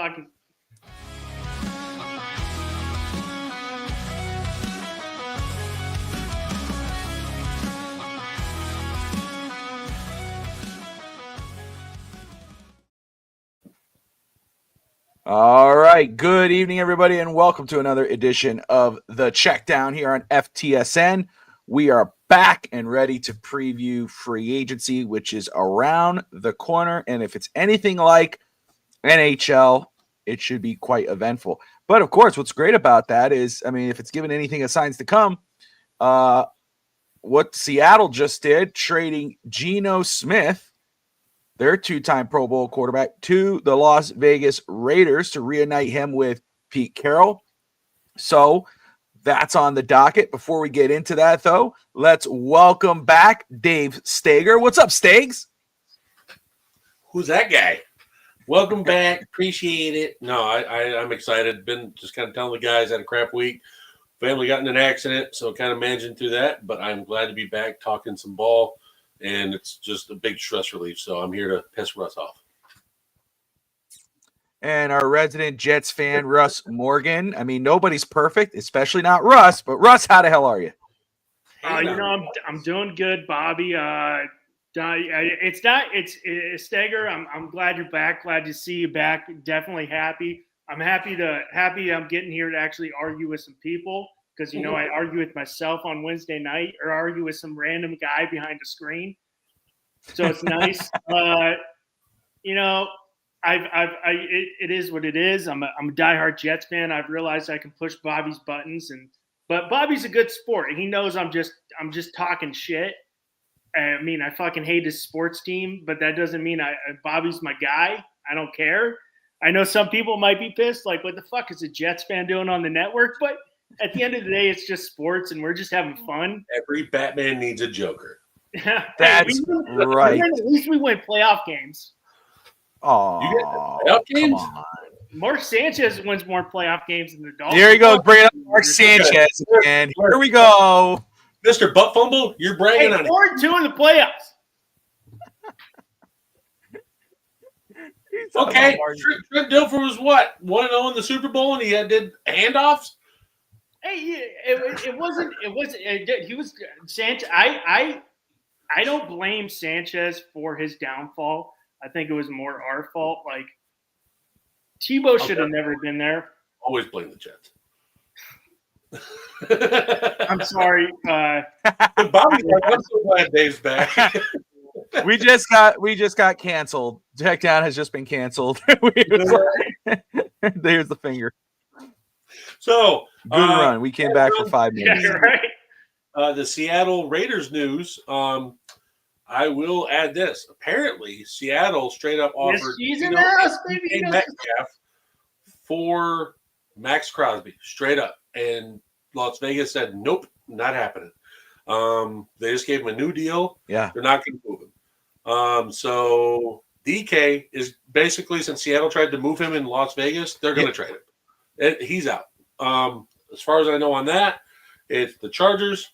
talking. All right. Good evening, everybody, and welcome to another edition of the Checkdown here on FTSN. We are back and ready to preview free agency, which is around the corner. And if it's anything like NHL, it should be quite eventful. But of course, what's great about that is, if it's given anything as signs to come, what Seattle just did, trading Geno Smith, their two-time Pro Bowl quarterback, to the Las Vegas Raiders to reunite him with Pete Carroll. So that's on the docket. Before we get into that, though, let's welcome back Dave Stager. What's up, Stags? Who's that guy? Welcome back. Appreciate it. No, I'm excited. Been just kind of telling the guys, had a crap week. Family got in an accident, so kind of managing through that. But I'm glad to be back talking some ball. And it's just a big stress relief. So I'm here to piss Russ off. And our resident Jets fan, Russ Morgan. Nobody's perfect, especially not Russ. But Russ, how the hell are you? I'm doing good, Bobby. It's Steger. I'm glad you're back. Glad to see you back. Definitely happy. I'm happy I'm getting here to actually argue with some people. Because, I argue with myself on Wednesday night or argue with some random guy behind a screen. So it's nice. It is what it is. I'm a diehard Jets fan. I've realized I can push Bobby's buttons. But Bobby's a good sport. He knows I'm just talking shit. I fucking hate his sports team, but that doesn't mean Bobby's my guy. I don't care. I know some people might be pissed. Like, what the fuck is a Jets fan doing on the network? But at the end of the day, it's just sports, and we're just having fun. Every Batman needs a Joker. That's right. At least we win playoff games. Oh, you get playoff games? Mark Sanchez wins more playoff games than the Dolphins. There you go. Bring up Mark Sanchez again. Here we go. Mr. Butt Fumble, you're bragging on it. 4-2 in the playoffs. Okay, Trent Dilfer was what? 1-0 in the Super Bowl, and he did handoffs? Hey, it wasn't. He was Sanchez. I don't blame Sanchez for his downfall. I think it was more our fault. Like, Tebow should have never been there. Always blame the Jets. I'm sorry, Bobby. I'm so glad Dave's back. We just got canceled. Checkdown has just been canceled. There's the finger. So good run. We came back for 5 minutes. Yeah, right. The Seattle Raiders news. I will add this. Apparently, Seattle straight up offered Metcalf for Max Crosby, straight up, and Las Vegas said, "Nope, not happening." They just gave him a new deal. Yeah, they're not going to move him. So DK is basically, since Seattle tried to move him in Las Vegas, they're going to trade him. He's out. As far as I know on that, it's the Chargers,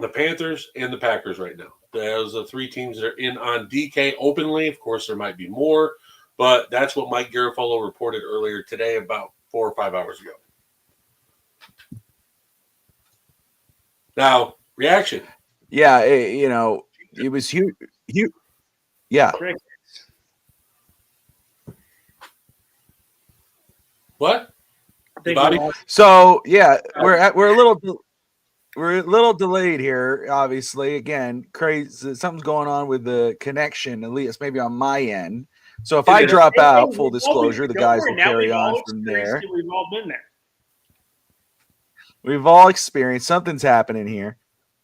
the Panthers, and the Packers right now. Those are the three teams that are in on DK openly. Of course, there might be more, but that's what Mike Garafolo reported earlier today, about 4 or 5 hours ago. Now, reaction. Yeah, it was huge. Yeah. What? Bobby? So yeah, we're a little delayed here. Obviously, again, crazy. Something's going on with the connection, at least maybe on my end. So if I drop out, full disclosure, the guys will carry on from there. We've all been there. We've all experienced something's happening here,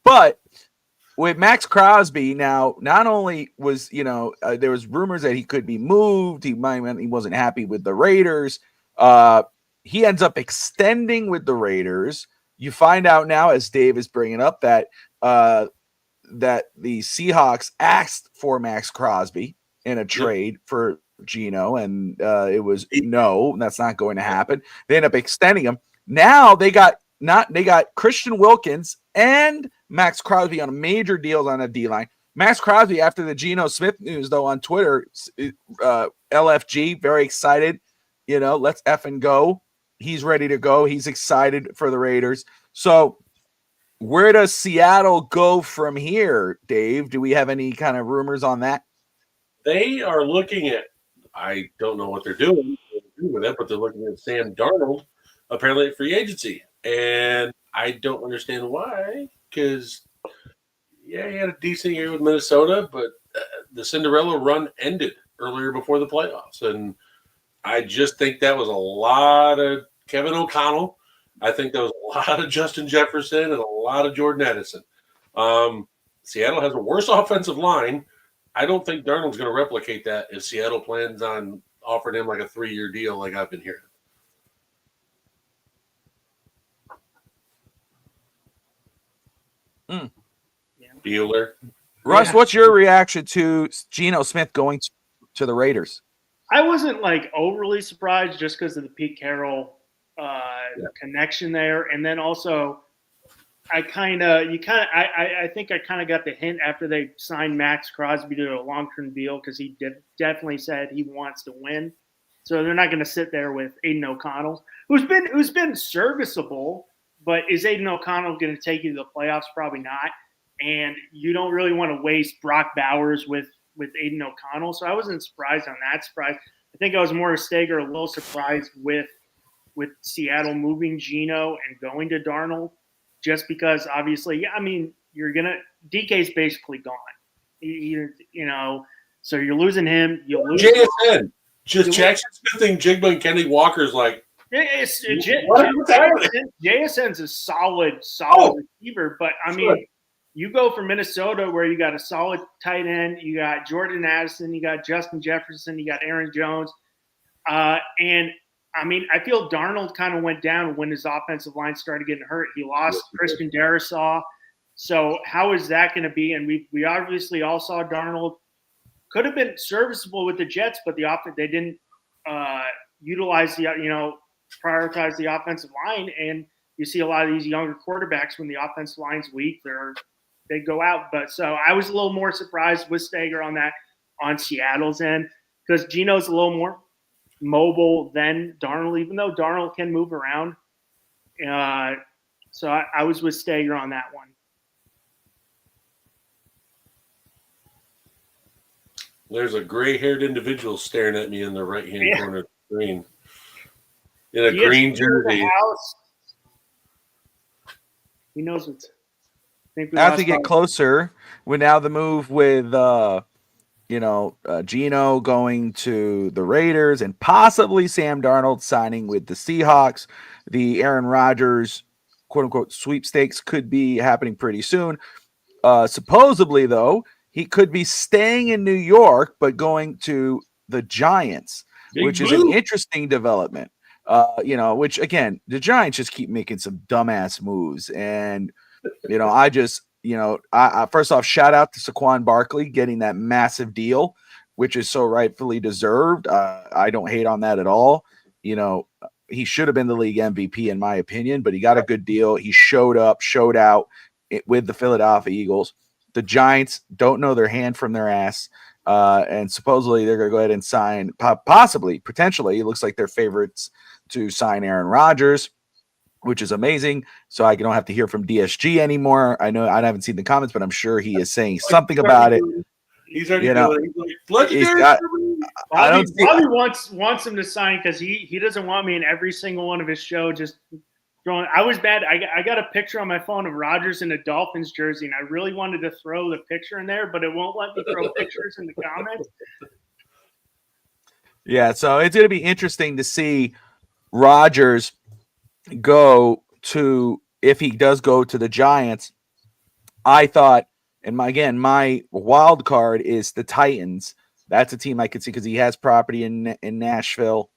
but with Max Crosby now, not only was there was rumors that he could be moved. He wasn't happy with the Raiders. He ends up extending with the Raiders. You find out now, as Dave is bringing up, that that the Seahawks asked for Max Crosby in a trade for Geno, and it was no, that's not going to happen. They end up extending him. Now they got Christian Wilkins and Max Crosby on major deals on a D-line. Max Crosby, after the Geno Smith news, though, on Twitter, LFG, very excited. let's effing go. He's ready to go. He's excited for the Raiders. So where does Seattle go from here, Dave? Do we have any kind of rumors on that? They are looking at, I don't know what they're doing with it, but they're looking at Sam Darnold, apparently at free agency. And I don't understand why, because, yeah, he had a decent year with Minnesota, but the Cinderella run ended earlier before the playoffs. And I just think that was a lot of Kevin O'Connell. I think there was a lot of Justin Jefferson and a lot of Jordan Edison. Seattle has a worse offensive line. I don't think Darnold's going to replicate that if Seattle plans on offering him like a 3-year deal like I've been hearing. Bueller. Russ, what's your reaction to Geno Smith going to the Raiders? I wasn't like overly surprised just because of the Pete Carroll connection there, and then also I think I kind of got the hint after they signed Max Crosby to a long-term deal because he definitely said he wants to win. So they're not going to sit there with Aiden O'Connell, who's been serviceable, but is Aiden O'Connell going to take you to the playoffs? Probably not. And you don't really want to waste Brock Bowers with Aiden O'Connell. So I wasn't surprised on that. I think I was more a Steger, a little surprised with Seattle moving Geno and going to Darnold, just because obviously, DK's basically gone. So you're losing him. You lose JSN. Just Jackson Smithing, Jigba, and Kenny Walker's like, JSN's a solid receiver, but you go from Minnesota where you got a solid tight end, you got Jordan Addison, you got Justin Jefferson, you got Aaron Jones, and I feel Darnold kind of went down when his offensive line started getting hurt. He lost Christian Darrisaw, so how is that going to be? And we obviously all saw Darnold could have been serviceable with the Jets, but they didn't utilize prioritize the offensive line, and you see a lot of these younger quarterbacks when the offensive line's weak, they go out. But so I was a little more surprised with Steger on Seattle's end, because Geno's a little more mobile than Darnold, even though Darnold can move around. So I was with Steger on that one. There's a gray-haired individual staring at me in the right-hand corner of the screen in a green jersey. He knows what's. As we get closer, we now the move with Geno going to the Raiders and possibly Sam Darnold signing with the Seahawks. The Aaron Rodgers quote-unquote sweepstakes could be happening pretty soon. Supposedly, though, he could be staying in New York but going to the Giants, which is an interesting development. Which, again, the Giants just keep making some dumbass moves. And, I first off, shout out to Saquon Barkley getting that massive deal, which is so rightfully deserved. I don't hate on that at all. He should have been the league MVP in my opinion, but he got a good deal. He showed out with the Philadelphia Eagles. The Giants don't know their hand from their ass. And supposedly they're going to go ahead and sign, potentially, it looks like they're favorites to sign Aaron Rodgers, which is amazing. So I don't have to hear from DSG anymore. I know I haven't seen the comments, but I'm sure he is saying something about it. He's already doing it. Bobby wants him to sign because he doesn't want me in every single one of his show just throwing. I was bad. I got a picture on my phone of Rodgers in a Dolphins jersey, and I really wanted to throw the picture in there, but it won't let me throw pictures in the comments. Yeah, so it's going to be interesting to see Rodgers go to, if he does go to the Giants. I thought, and my wild card is the Titans. That's a team I could see because he has property in Nashville,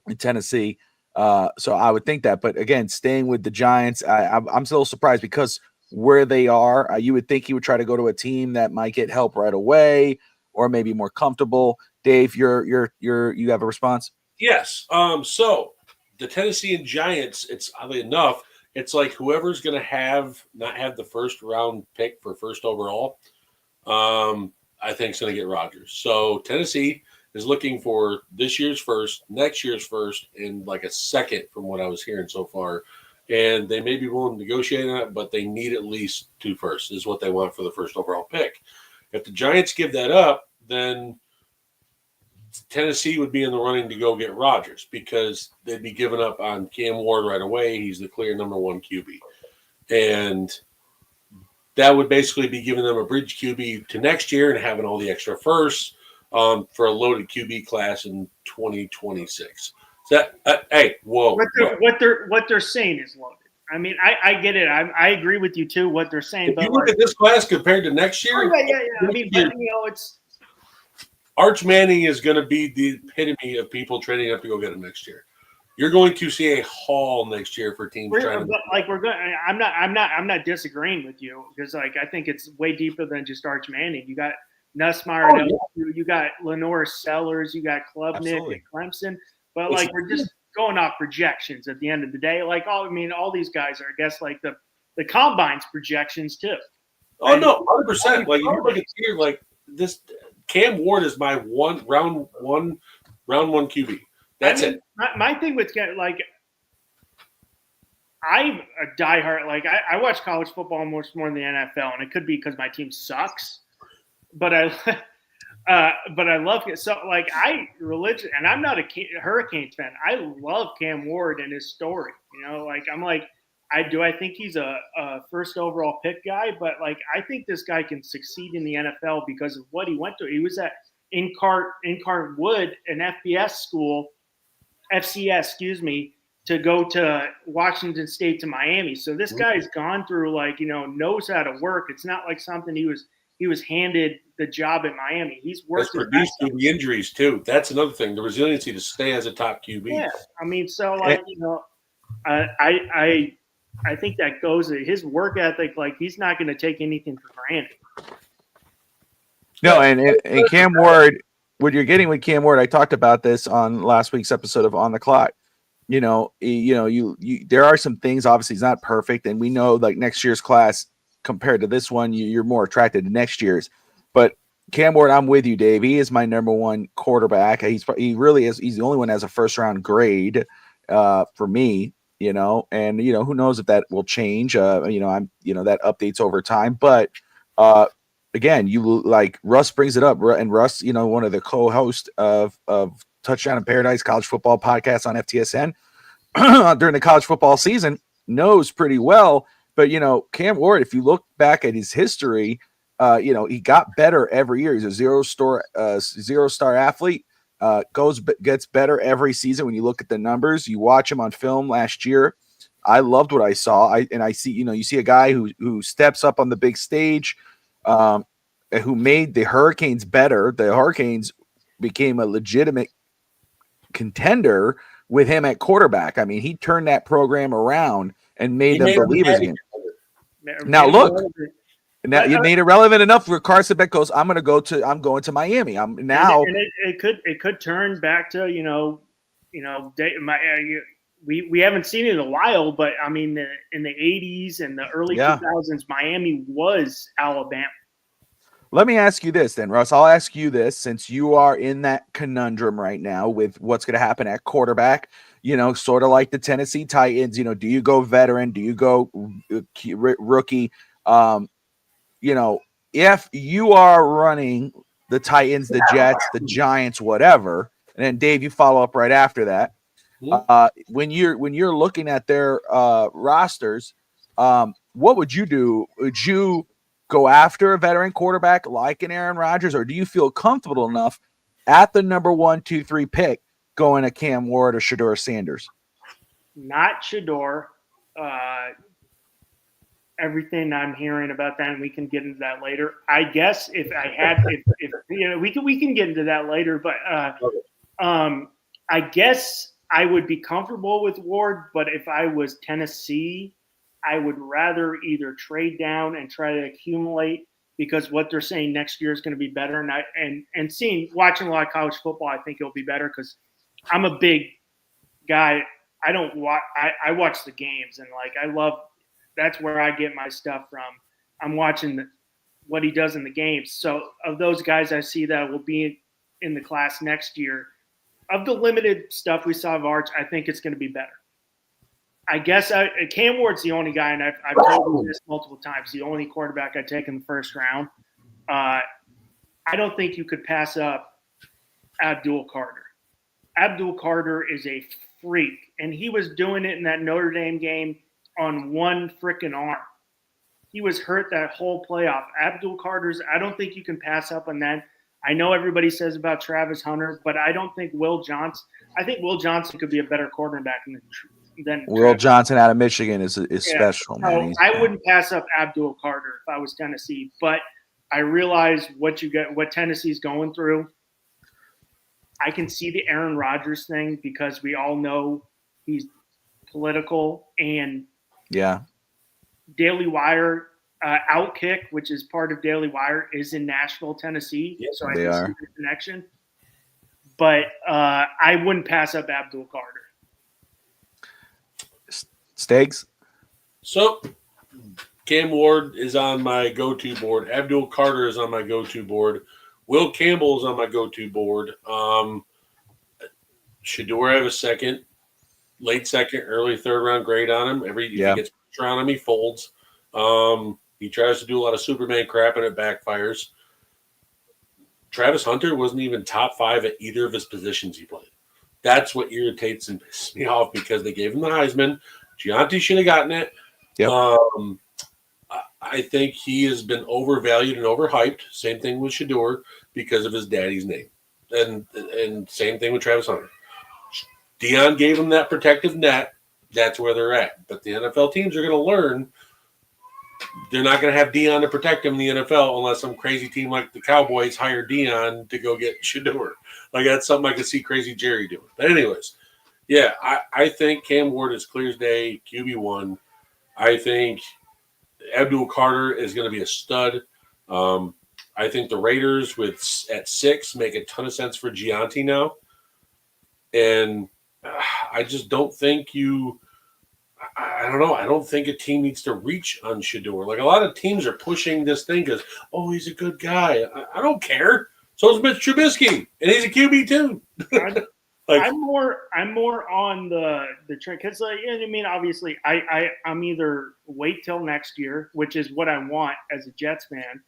in Tennessee. So I would think that. But again, staying with the Giants, I'm still surprised because where they are, you would think he would try to go to a team that might get help right away or maybe more comfortable. Dave, you have a response? Yes. So the Tennessee and Giants, it's oddly enough, it's like whoever's going to not have the first round pick for first overall, I think is going to get Rodgers. So Tennessee is looking for this year's first, next year's first, and like a second from what I was hearing so far. And they may be willing to negotiate on it, but they need at least 2 firsts is what they want for the first overall pick. If the Giants give that up, then Tennessee would be in the running to go get Rodgers because they'd be giving up on Cam Ward right away. He's the clear number 1 QB. And that would basically be giving them a bridge QB to next year and having all the extra firsts for a loaded QB class in 2026. So that, hey, whoa. What they're saying is loaded. I mean, I get it. I agree with you too. What they're saying, If but you look at this class compared to next year, yeah. I mean, but, it's Arch Manning is going to be the epitome of people trading up to go get him next year. You're going to see a haul next year for teams trying to. Like we're going. I'm not disagreeing with you because like I think it's way deeper than just Arch Manning. You got Nussmeier, you got Lenore Sellers, you got Klubnik at Clemson, but like we're just going off projections at the end of the day. Like all these guys are, I guess, like the combine's projections too. Oh no, 100%. Like you look at here, like this. Cam Ward is my round one QB. That's it. My thing with like, I'm a diehard. Like I watch college football almost more than the NFL, and it could be because my team sucks. But I love it. So like and I'm not a Hurricanes fan. I love Cam Ward and his story. Like I'm like. I think he's a first overall pick guy, but like I think this guy can succeed in the NFL because of what he went through. He was at Incarnate Wood, an FCS school, to go to Washington State to Miami. So this guy's gone through knows how to work. It's not like something he was handed the job at Miami. He's worked. That's produced through the injuries too. That's another thing. The resiliency to stay as a top QB. Yeah, I mean, so I think that goes to his work ethic. Like he's not going to take anything for granted. No, and Cam Ward, what you're getting with Cam Ward, I talked about this on last week's episode of On the Clock. There are some things. Obviously, he's not perfect, and we know like next year's class compared to this one, you're more attracted to next year's. But Cam Ward, I'm with you, Dave. He is my number 1 quarterback. He really is. He's the only one that has a first round grade for me. And who knows if that will change. That updates over time. But again, you like Russ brings it up, and Russ, one of the co-hosts of Touchdown in Paradise college football podcast on FTSN during the college football season, knows pretty well. But Cam Ward, if you look back at his history, he got better every year. He's a zero-star athlete. Gets better every season. When you look at the numbers, you watch him on film last year. I loved what I saw. I see, you see a guy who steps up on the big stage, who made the Hurricanes better. The Hurricanes became a legitimate contender with him at quarterback. I mean, he turned that program around and made them believers again. Now look. Now you made it relevant enough where Carson Beck goes, I'm going to Miami. It could turn back to we haven't seen it in a while, but I mean in the 80s and the early 2000s, Miami was Alabama. Let me ask you this then, Russ. I'll ask you this since you are in that conundrum right now with what's going to happen at quarterback. Sort of like the Tennessee Titans. Do you go veteran? Do you go rookie? If you are running the Titans, the Jets, the Giants, whatever, and then Dave, you follow up right after that. When you're looking at their rosters, what would you do? Would you go after a veteran quarterback like an Aaron Rodgers, or do you feel comfortable enough at the number 1, 2, 3 pick going to Cam Ward or Shedeur Sanders? Not Shedeur. Everything I'm hearing about that, and we can get into that later. I guess if we can get into that later, but I guess I would be comfortable with Ward. But if I was Tennessee, I would rather either trade down and try to accumulate because what they're saying next year is going to be better. And watching a lot of college football, I think it'll be better because I'm a big guy. I watch the games and I love. That's where I get my stuff from. I'm watching what he does in the games. So of those guys I see that will be in the class next year, of the limited stuff we saw of Arch, I think it's going to be better. I guess Cam Ward's the only guy, and I've told you this multiple times, the only quarterback I take in the first round. I don't think you could pass up Abdul Carter. Abdul Carter is a freak, and he was doing it in that Notre Dame game on one freaking arm. He was hurt that whole playoff. Abdul Carter's, I don't think you can pass up on that. I know everybody says about Travis Hunter, but I don't think Will Johnson. I think Will Johnson could be a better quarterback than Will Travis. Johnson out of Michigan is special, man. I wouldn't pass up Abdul Carter if I was Tennessee, but I realize what Tennessee's going through. I can see the Aaron Rodgers thing because we all know he's political, and Daily Wire Outkick, which is part of Daily Wire, is in Nashville, Tennessee. Yes, so I can see the connection. But I wouldn't pass up Abdul Carter. Steaks? So Cam Ward is on my go-to board. Abdul Carter is on my go-to board. Will Campbell is on my go-to board. Shedeur, I have a second, late second, early third round grade on him. If he gets pressure on him, he folds. He tries to do a lot of Superman crap and it backfires. Travis Hunter wasn't even top 5 at either of his positions he played. That's what irritates and pisses me off because they gave him the Heisman. Gianti should have gotten it. Yep. I think he has been overvalued and overhyped. Same thing with Shedeur because of his daddy's name. And same thing with Travis Hunter. Deion gave him that protective net. That's where they're at. But the NFL teams are going to learn they're not going to have Deion to protect him in the NFL unless some crazy team like the Cowboys hire Deion to go get Shedeur. Like, that's something I could see Crazy Jerry doing. But anyways, yeah, I think Cam Ward is clear as day, QB1. I think Abdul Carter is going to be a stud. I think the Raiders at 6 make a ton of sense for Gianti now. And I just don't think I don't know. I don't think a team needs to reach on Shedeur. Like, a lot of teams are pushing this thing because, he's a good guy. I don't care. So is Mitch Trubisky, and he's a QB too. I'm more on the trend because, I mean, obviously, I'm either wait till next year, which is what I want as a Jets fan,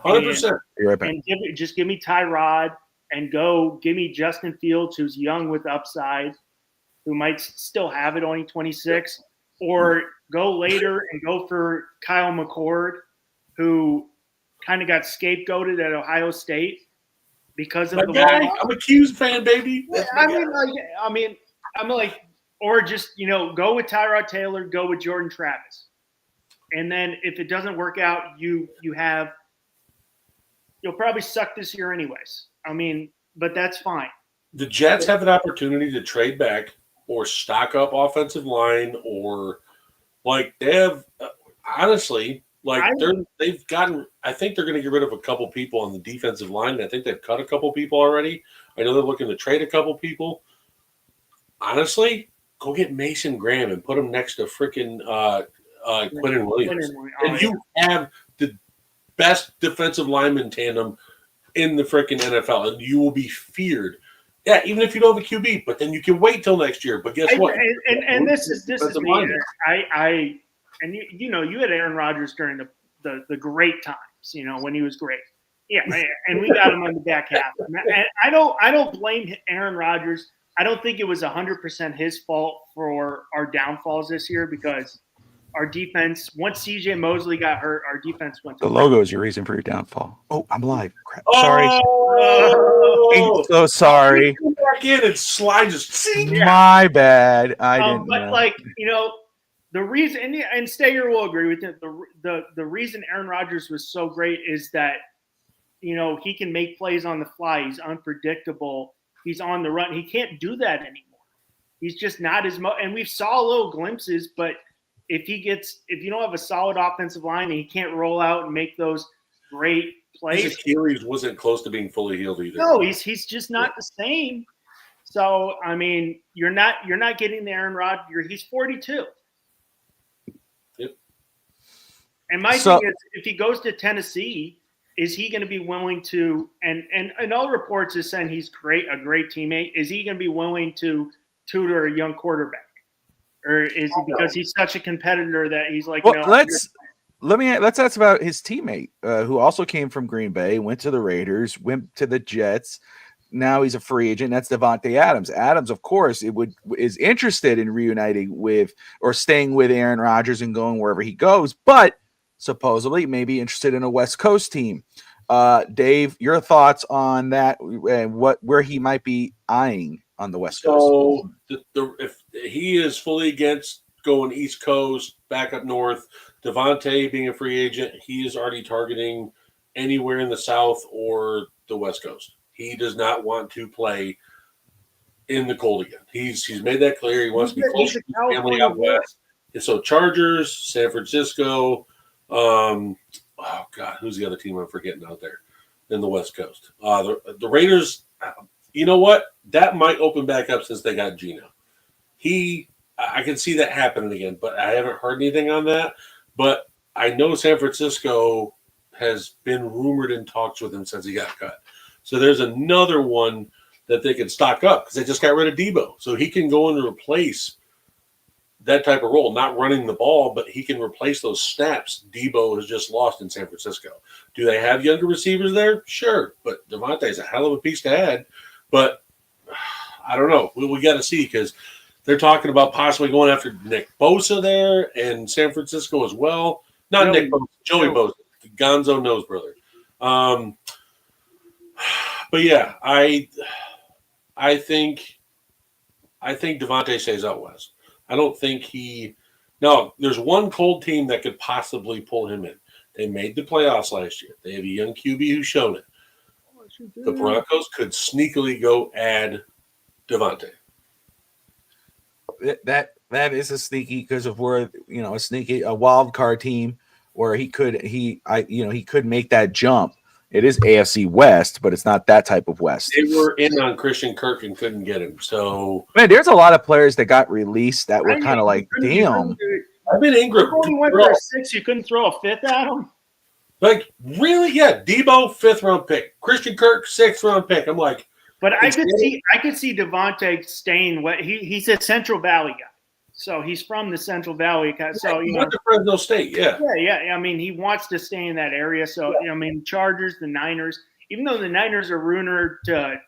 100%. And just give me Tyrod and go give me Justin Fields, who's young with upside, who might still have it, only 26, or go later and go for Kyle McCord, who kind of got scapegoated at Ohio State because of I'm a Q's fan, baby. I'm like, or just, go with Tyrod Taylor, go with Jordan Travis. And then if it doesn't work out, you'll probably suck this year anyways. I mean, but that's fine. The Jets have an opportunity to trade back or stock up offensive line, or like they have, honestly, they've gotten. I think they're going to get rid of a couple people on the defensive line. I think they've cut a couple people already. I know they're looking to trade a couple people. Honestly, go get Mason Graham and put him next to freaking Quinnen Williams, and you have the best defensive lineman tandem in the freaking NFL, and you will be feared. Yeah, even if you don't have a QB, but then you can wait till next year. But guess what? And this is me. You had Aaron Rodgers during the great times, when he was great. Yeah, and we got him on the back half. And I don't blame Aaron Rodgers. I don't think it was 100% his fault for our downfalls this year because our defense, once C.J. Mosley got hurt, our defense went to the logo is your reason for your downfall. Oh, I'm live. Crap. Sorry. I'm so sorry. Come back in and slide just. My bad. I didn't know. The reason, and Stager will agree with it, the reason Aaron Rodgers was so great is that, he can make plays on the fly. He's unpredictable. He's on the run. He can't do that anymore. He's just not as much. And we saw little glimpses, but if you don't have a solid offensive line and he can't roll out and make those great plays. His Achilles wasn't close to being fully healed either. No, he's just not the same. So, I mean, you're not getting the Aaron Rodgers. He's 42. Yep. And my thing is, if he goes to Tennessee is he going to be willing to? And all reports is saying he's a great teammate. Is he going to be willing to tutor a young quarterback, or is it because he's such a competitor that he's like, well, no? let's ask about his teammate, who also came from Green Bay, went to the Raiders, went to the Jets. Now he's a free agent. That's Devontae Adams. Adams, of course, is interested in reuniting with or staying with Aaron Rodgers and going wherever he goes, but supposedly maybe interested in a West Coast team. Dave, your thoughts on that and where he might be eyeing on the West Coast? So if he is fully against going East Coast, back up north, Devontae being a free agent, he is already targeting anywhere in the South or the West Coast. He does not want to play in the cold again. He's made that clear. He wants to be close to his family out west. And so Chargers, San Francisco, oh God, who's the other team I'm forgetting out there in the West Coast? The Raiders. You know what? That might open back up since they got Geno. I can see that happening again, but I haven't heard anything on that. But I know San Francisco has been rumored in talks with him since he got cut. So there's another one that they can stock up because they just got rid of Debo. So he can go and replace that type of role, not running the ball, but he can replace those snaps Debo has just lost in San Francisco. Do they have younger receivers there? Sure. But Devontae's a hell of a piece to add. But I don't know. We got to see because they're talking about possibly going after Nick Bosa there and San Francisco as well. Not Nick Bosa, Joey Bosa, the Gonzo Nose brother. But yeah, I think Devontae stays out west. I don't think there's one cold team that could possibly pull him in. They made the playoffs last year. They have a young QB who's shown it. The Broncos could sneakily go add Devontae. That is a sneaky because of where a wild card team where he could make that jump. It is AFC West, but it's not that type of West. They were in on Christian Kirk and couldn't get him. So man, there's a lot of players that got released that were kind of like, damn. I've been Ingram. When he went for a 6, you couldn't throw a 5th at him. Like really? Yeah, Debo 5th round pick, Christian Kirk 6th round pick. I'm like, but I could see Devontae staying. He's a Central Valley guy, so he's from the Central Valley. So he went to Fresno State. Yeah. I mean, he wants to stay in that area. So I mean, Chargers, the Niners. Even though the Niners are rumored to,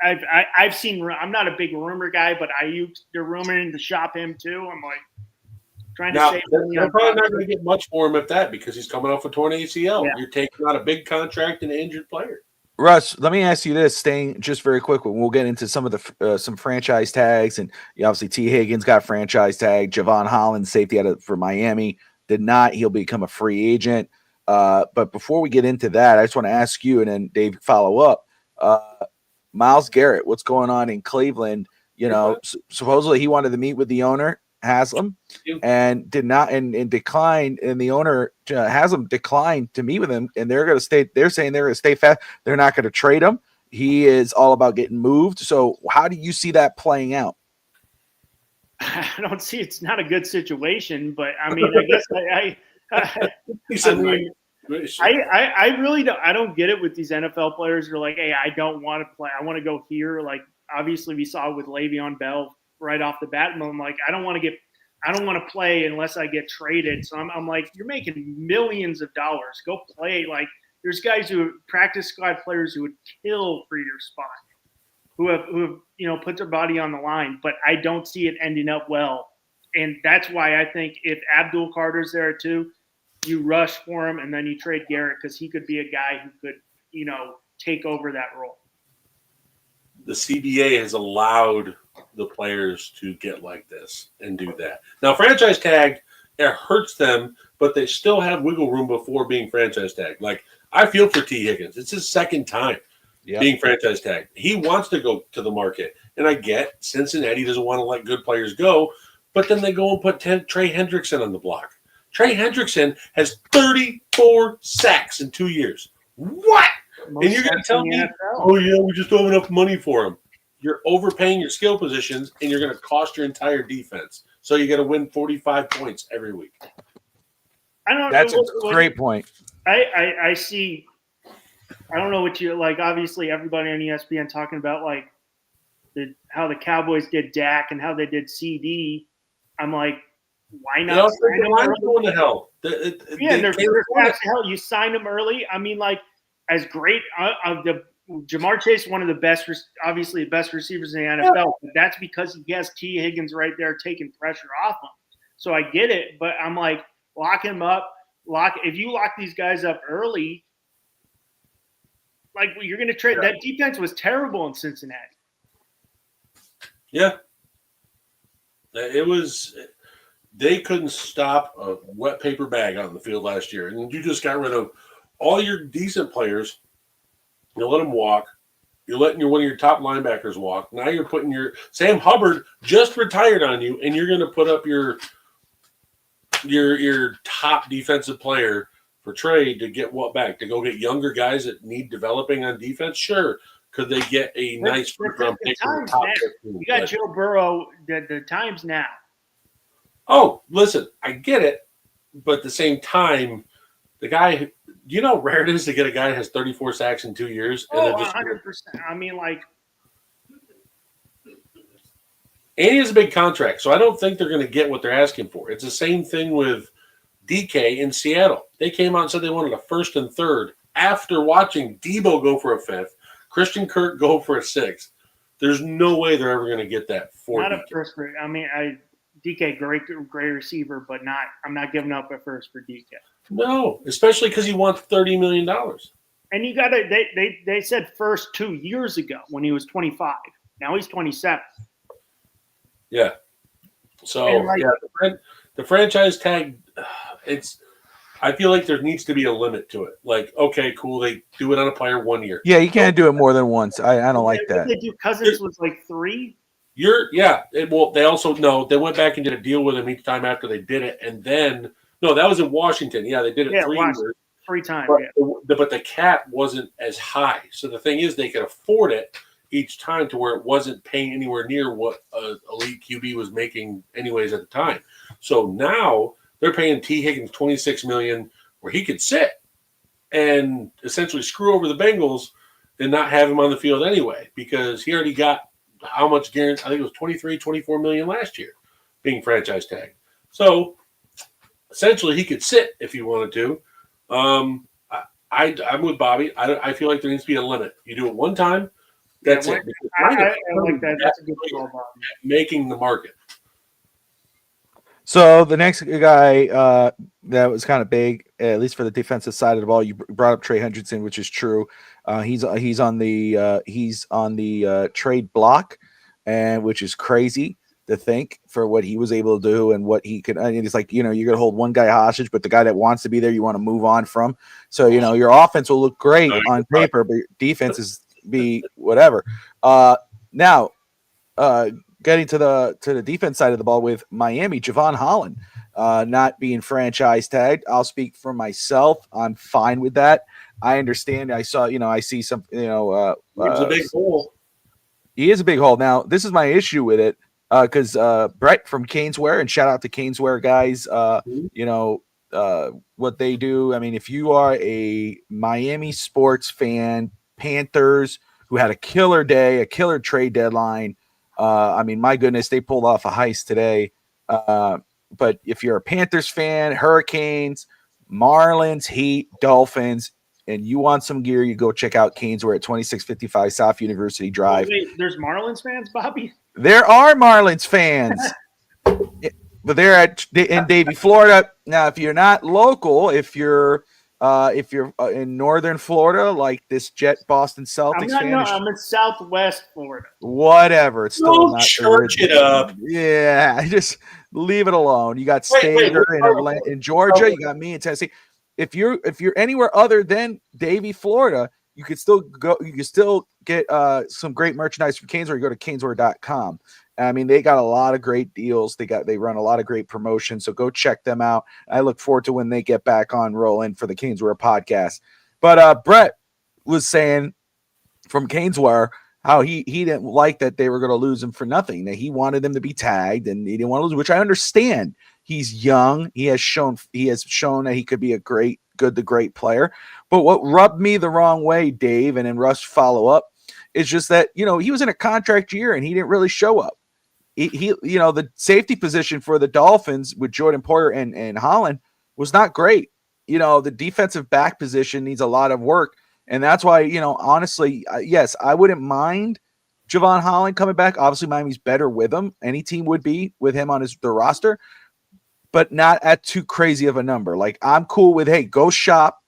I've seen. I'm not a big rumor guy, but they're rumoring to shop him too. I'm like trying to save money. They're probably not going to get much for him at that because he's coming off a torn ACL. Yeah. You're taking out a big contract and an injured player. Russ, let me ask you this, staying just very quick. We'll get into some of the some franchise tags, and obviously T. Higgins got franchise tag. Javon Holland, safety for Miami, did not. He'll become a free agent. But before we get into that, I just want to ask you, and then Dave follow up. Myles Garrett, what's going on in Cleveland? Supposedly he wanted to meet with the owner, Haslam, and did not, and declined. And the owner Haslam declined to meet with him, and they're going to stay. They're saying they're going to stay fast. They're not going to trade him. He is all about getting moved. So, how do you see that playing out? I don't see. It's not a good situation, but I mean, I guess I really don't. I don't get it with these NFL players who are like, hey, I don't want to play. I want to go here. Like, obviously, we saw with Le'Veon Bell right off the bat, and I'm like, I don't want to play unless I get traded. So I'm like, you're making millions of dollars. Go play. Like, there's guys practice squad players who would kill for your spot, who have put their body on the line. But I don't see it ending up well, and that's why I think if Abdul Carter's there too, you rush for him and then you trade Garrett because he could be a guy who could take over that role. The CBA has allowed the players to get like this and do that. Now, franchise tag, it hurts them, but they still have wiggle room before being franchise tagged. Like, I feel for T. Higgins. It's his second time being franchise tagged. He wants to go to the market. And I get Cincinnati doesn't want to let good players go, but then they go and put Trey Hendrickson on the block. Trey Hendrickson has 34 sacks in 2 years. What? And you're going to tell me, oh, yeah, we just don't have enough money for him. You're overpaying your skill positions, and you're going to cost your entire defense. So you got to win 45 points every week. That's a great point. I see I don't know what you like. Obviously, everybody on ESPN talking about like how the Cowboys did Dak and how they did CD. I'm like, why They not also sign the them line's early? going to hell. Yeah, They they're can't afford it. fast as hell. You sign them early. I mean, like as great the Jamar Chase, one of the best, obviously the best receivers in the NFL. But that's because he has T. Higgins right there taking pressure off him. So I get it, but I'm like, lock him up. If you lock these guys up early, like you're going to trade. That defense was terrible in Cincinnati. Yeah, it was. They couldn't stop a wet paper bag on the field last year, and you just got rid of all your decent players. You let them walk. You're letting one of your top linebackers walk. Now you're putting your Sam Hubbard just retired on you, and you're going to put up your top defensive player for trade to get what back? To go get younger guys that need developing on defense? Sure. Could they get a nice first-round pick from the top 15? You got Joe Burrow. The time's now. Oh, listen, I get it, but at the same time, the guy, do you know how rare it is to get a guy that has 34 sacks in 2 years? Oh, 100%. I mean, like. And he has a big contract, so I don't think they're going to get what they're asking for. It's the same thing with DK in Seattle. They came out and said they wanted a first and third after watching Debo go for a fifth, Christian Kirk go for a sixth. There's no way they're ever going to get that for Not DK. a first. I mean, DK, great receiver, but not. I'm not giving up at first for DK. No, especially because he wants $30 million. And you got to. They said first 2 years ago when he was 25. Now he's 27. Yeah. So the franchise tag, I feel like there needs to be a limit to it. Like, okay, cool, they do it on a player 1 year. Yeah, you can't do it more than once. I don't like that. They do Cousins was like 3. They also they went back and did a deal with him each time after they did it, and then that was in Washington. Yeah, they did it 3 years. 3 times. But the cap wasn't as high. So the thing is, they could afford it each time to where it wasn't paying anywhere near what elite QB was making anyways at the time. So now they're paying T. Higgins $26 million, where he could sit and essentially screw over the Bengals and not have him on the field anyway, because he already got how much guarantee? I think it was 23, 24 million last year being franchise tagged. So essentially he could sit if he wanted to. I'm with Bobby. I feel like there needs to be a limit. You do it one time, that's it. I like that. That's a good call, Bobby. Making the market. So the next guy that was kind of big, at least for the defensive side of the ball, you brought up Trey Hendrickson, which is true. He's on the trade block, and which is crazy to think for what he was able to do and what he could. I mean, it's like, you're going to hold one guy hostage, but the guy that wants to be there, you want to move on from. So your offense will look great on paper, but your defense is be whatever. Now. Getting to the defense side of the ball with Miami, Javon Holland not being franchise tagged. I'll speak for myself. I'm fine with that. I understand. I see some, it's a big hole. He is a big hole. Now, this is my issue with it because Brett from Caneswear, and shout out to Caneswear guys, what they do. I mean, if you are a Miami sports fan, Panthers, who had a killer day, a killer trade deadline, I mean, my goodness, they pulled off a heist today. But if you're a Panthers fan, Hurricanes, Marlins, Heat, Dolphins, and you want some gear, you go check out Caneswear at 2655 South University Drive. Wait, there's Marlins fans, Bobby? There are Marlins fans. But they're in Davie, Florida. Now, if you're not local, if you're in northern Florida, like this Jet Boston Celtics fan, I'm in Southwest Florida. Whatever, it's still not church it up. Yeah, just leave it alone. You got Stater in Georgia. You got me in Tennessee. If you're anywhere other than Davie, Florida, you could still go. You can still get some great merchandise from Caneswear. You go to caneswear.com. I mean, they got a lot of great deals. They run a lot of great promotions. So go check them out. I look forward to when they get back on rolling for the Caneswear podcast. But Brett was saying from Caneswear how he didn't like that they were going to lose him for nothing. That he wanted them to be tagged and he didn't want to lose, which I understand. He's young. He has shown that he could be a great good to great player. But what rubbed me the wrong way, Dave, and then Russ follow up, is just that, he was in a contract year and he didn't really show up. He the safety position for the Dolphins with Jordan Poyer and Holland was not great. The defensive back position needs a lot of work. And that's why, honestly, yes, I wouldn't mind Javon Holland coming back. Obviously, Miami's better with him. Any team would be with him on their roster, but not at too crazy of a number. Like, I'm cool with, hey, go shop,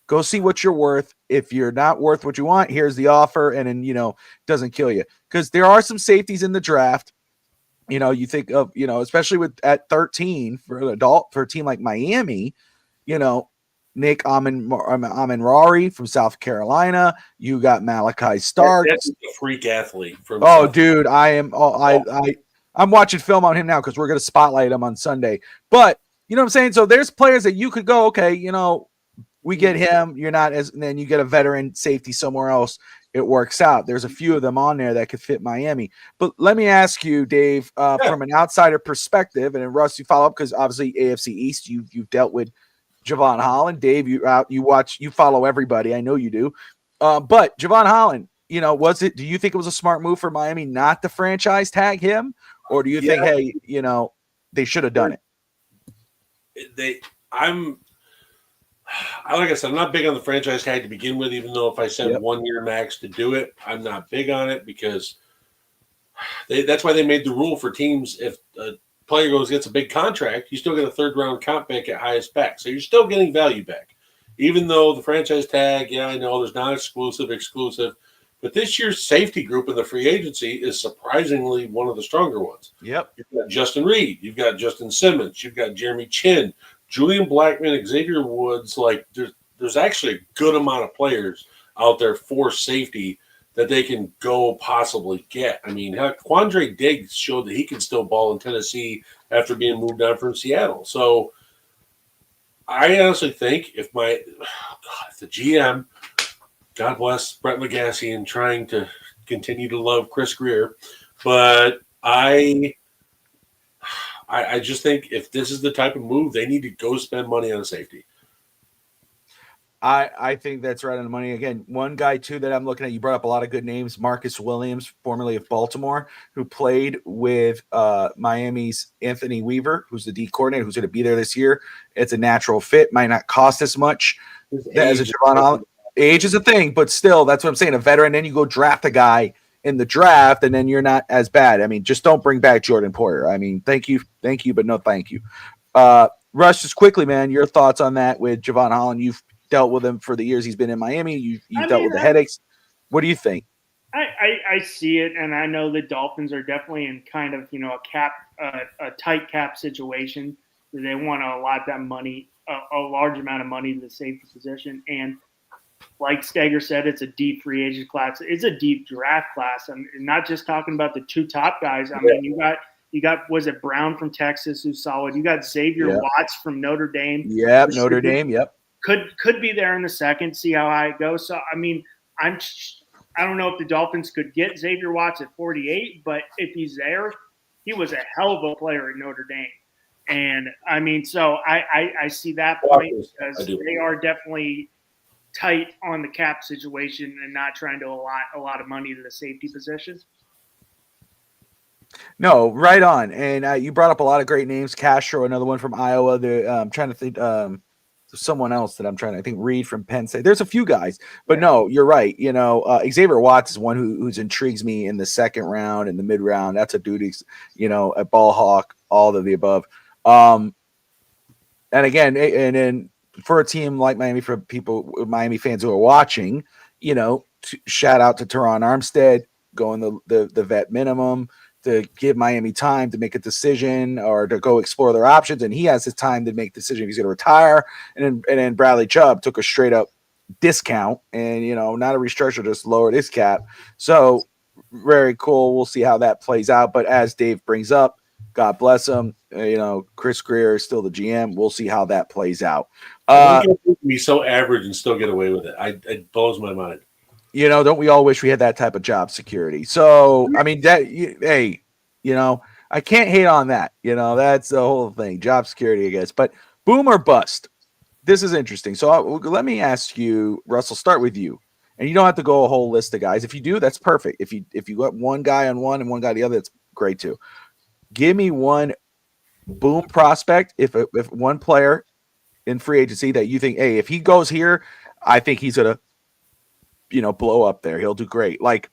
go see what you're worth. If you're not worth what you want, here's the offer. And then, doesn't kill you. Because there are some safeties in the draft. You think of, especially at 13 for a team like Miami, Nick Amenrari from South Carolina. You got Malachi Stark. That's a freak athlete. Dude, I'm watching film on him now because we're going to spotlight him on Sunday. But you know what I'm saying? So there's players that you could go, okay, we get him. You're not and then you get a veteran safety somewhere else. It works out. There's a few of them on there that could fit Miami. But let me ask you, Dave, from an outsider perspective, and then Russ, you follow up because obviously AFC East, you've dealt with Javon Holland. Dave, you follow everybody. I know you do. But Javon Holland, do you think it was a smart move for Miami not to franchise tag him? Or do you think, hey, they should have done it? Like I said, I'm not big on the franchise tag to begin with, even though if I said 1 year max to do it, I'm not big on it because that's why they made the rule for teams. If a player gets a big contract, you still get a third round comp back at highest back. So you're still getting value back, even though the franchise tag, I know there's not exclusive, but this year's safety group in the free agency is surprisingly one of the stronger ones. Yep. You've got Justin Reed, you've got Justin Simmons, you've got Jeremy Chin, Julian Blackman, Xavier Woods. Like there's actually a good amount of players out there for safety that they can go possibly get. I mean, Quandre Diggs showed that he can still ball in Tennessee after being moved on from Seattle. So I honestly think if the GM, God bless Brett Lagasse, and trying to continue to love Chris Greer, but I just think if this is the type of move, they need to go spend money on a safety. I think that's right on the money. Again, one guy, too, that I'm looking at, you brought up a lot of good names, Marcus Williams, formerly of Baltimore, who played with Miami's Anthony Weaver, who's the D coordinator, who's going to be there this year. It's a natural fit, might not cost as much as a Javon Holland. Age is a thing, but still, that's what I'm saying, a veteran. Then you go draft a guy in the draft, and then you're not as bad. I mean, just don't bring back Jordan Poyer. I mean, thank you, but no thank you. Russ, just quickly, man, your thoughts on that with Javon Holland. You've dealt with him for the years he's been in Miami. You've dealt with the headaches. What do you think? I see it, and I know the Dolphins are definitely in kind of a tight cap situation. They want to allot that money, a large amount of money to the safety position, and like Steger said, it's a deep free agent class. It's a deep draft class. I'm not just talking about the two top guys. I mean, you got was it Brown from Texas who's solid. You got Xavier Watts from Notre Dame. Yep, Notre Dame. Yep. Could be there in the second. See how high it goes. So I mean, I don't know if the Dolphins could get Xavier Watts at 48, but if he's there, he was a hell of a player at Notre Dame. And I mean, so I see that point because they are definitely tight on the cap situation and not trying to allot a lot of money to the safety positions. No, right on. And you brought up a lot of great names. Castro, another one from Iowa. I'm trying to think someone else that I'm trying to think. Reed from Penn State. There's a few guys, but no, you're right. Xavier Watts is one who's intrigues me in the second round and the mid round. That's a dude, at ball hawk, all of the above. And again, and then for a team like Miami, for Miami fans who are watching, shout out to Teron Armstead going the vet minimum to give Miami time to make a decision or to go explore their options. And he has his time to make a decision if he's going to retire. And then Bradley Chubb took a straight up discount and, not a restructure, just lowered his cap. So very cool. We'll see how that plays out. But as Dave brings up, God bless him. Chris Greer is still the GM. We'll see how that plays out. Be so average and still get away with it. It blows my mind. Don't we all wish we had that type of job security? So, I mean, I can't hate on that. That's the whole thing, job security, I guess. But boom or bust. this is interesting. So let me ask you, Russell. Start with you, and you don't have to go a whole list of guys. If you do, that's perfect. If you got one guy on one and one guy on the other, that's great too. Give me one boom prospect. If one player in free agency that you think, hey, if he goes here, I think he's gonna, blow up there. He'll do great. Like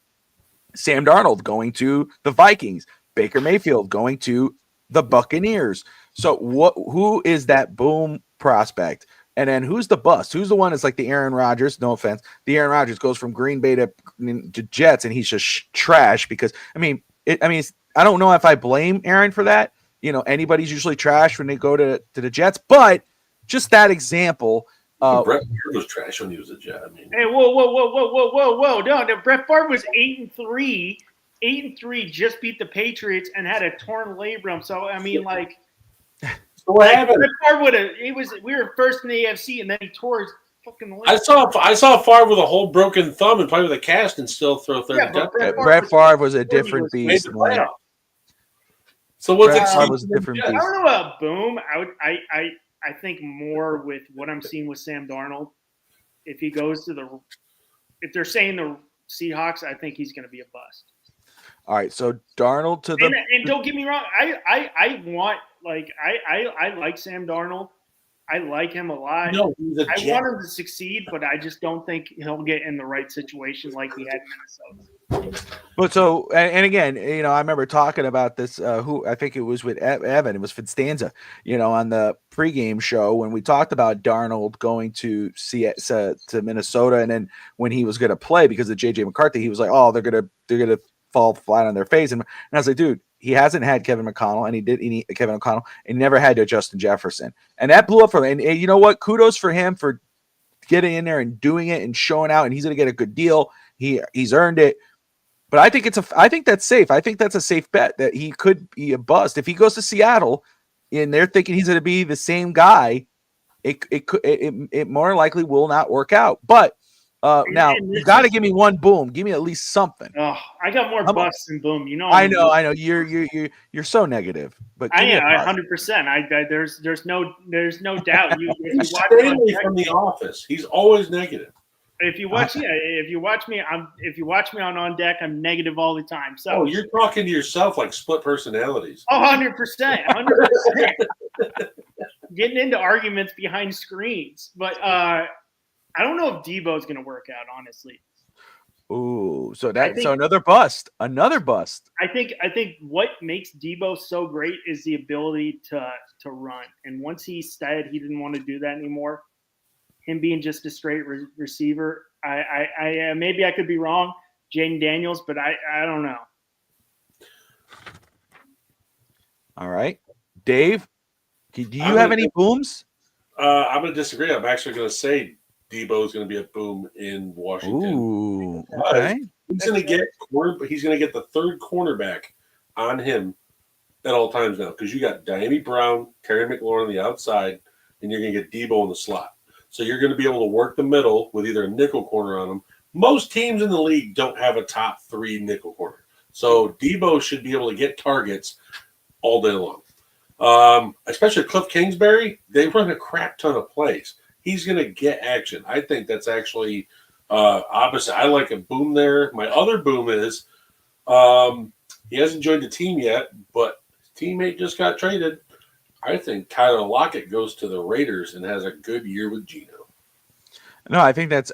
Sam Darnold going to the Vikings, Baker Mayfield going to the Buccaneers. So who is that boom prospect? And then who's the bust? Who's the one that's like the Aaron Rodgers? No offense. The Aaron Rodgers goes from Green Bay to Jets and he's just trash because, I don't know if I blame Aaron for that. Anybody's usually trash when they go to the Jets, but just that example. Brett Favre was trash when he was a Jet. Hey, whoa! No, Brett Favre was 8-3. 8-3, just beat the Patriots and had a torn labrum. So So what happened? Brett Favre we were first in the AFC, and then he tore his fucking labrum. I saw Favre with a whole broken thumb and play with a cast and still throw 30 touchdowns. Brett Favre was a different beast. So what's Brett Favre was a different beast. I don't know about boom. I think more with what I'm seeing with Sam Darnold. If he goes to if they're saying the Seahawks, I think he's going to be a bust. All right, so Darnold to the and don't get me wrong, I like Sam Darnold. I like him a lot. No, he's a I Jet. want him to succeed, but I just don't think he'll get in the right situation like he had in Minnesota. But so, and again, I remember talking about this. I think it was with Evan. It was Fitzstanza, on the pregame show when we talked about Darnold going to Minnesota, and then when he was going to play because of JJ McCarthy, he was like, "Oh, they're gonna fall flat on their face." And I was like, "Dude, he hasn't had Kevin McConnell, and Kevin O'Connell, and never had Justin Jefferson, and that blew up for him. And you know what? Kudos for him for getting in there and doing it and showing out, and he's going to get a good deal. He's earned it." But I think that's safe. I think that's a safe bet that he could be a bust if he goes to Seattle, and they're thinking he's going to be the same guy. It more likely will not work out. But now you got to give me one boom. Give me at least something. Oh, I got more busts than boom. I know. You're so negative, but I am 100%. There's no doubt. He's staying away from the office. He's always negative. If you watch me on deck, I'm negative all the time. So you're talking to yourself like split personalities. 100%. Getting into arguments behind screens, but I don't know if Debo's going to work out, honestly. Ooh, so another bust. Another bust. I think what makes Debo so great is the ability to run. And once he said he didn't want to do that anymore, him being just a straight receiver, I maybe I could be wrong, Jaden Daniels, but I don't know. All right, Dave, do you have any booms? I'm going to disagree. I'm actually going to say Debo is going to be a boom in Washington. Ooh, okay. He's going to get the third cornerback on him at all times now because you got Diami Brown, Terry McLaurin on the outside, and you're going to get Debo in the slot. So you're going to be able to work the middle with either a nickel corner on them. Most teams in the league don't have a top 3 nickel corner. So Debo should be able to get targets all day long. Especially Cliff Kingsbury, they run a crap ton of plays. He's going to get action. I think that's actually opposite. I like a boom there. My other boom is he hasn't joined the team yet, but his teammate just got traded. I think Tyler Lockett goes to the Raiders and has a good year with Geno. No, I think that's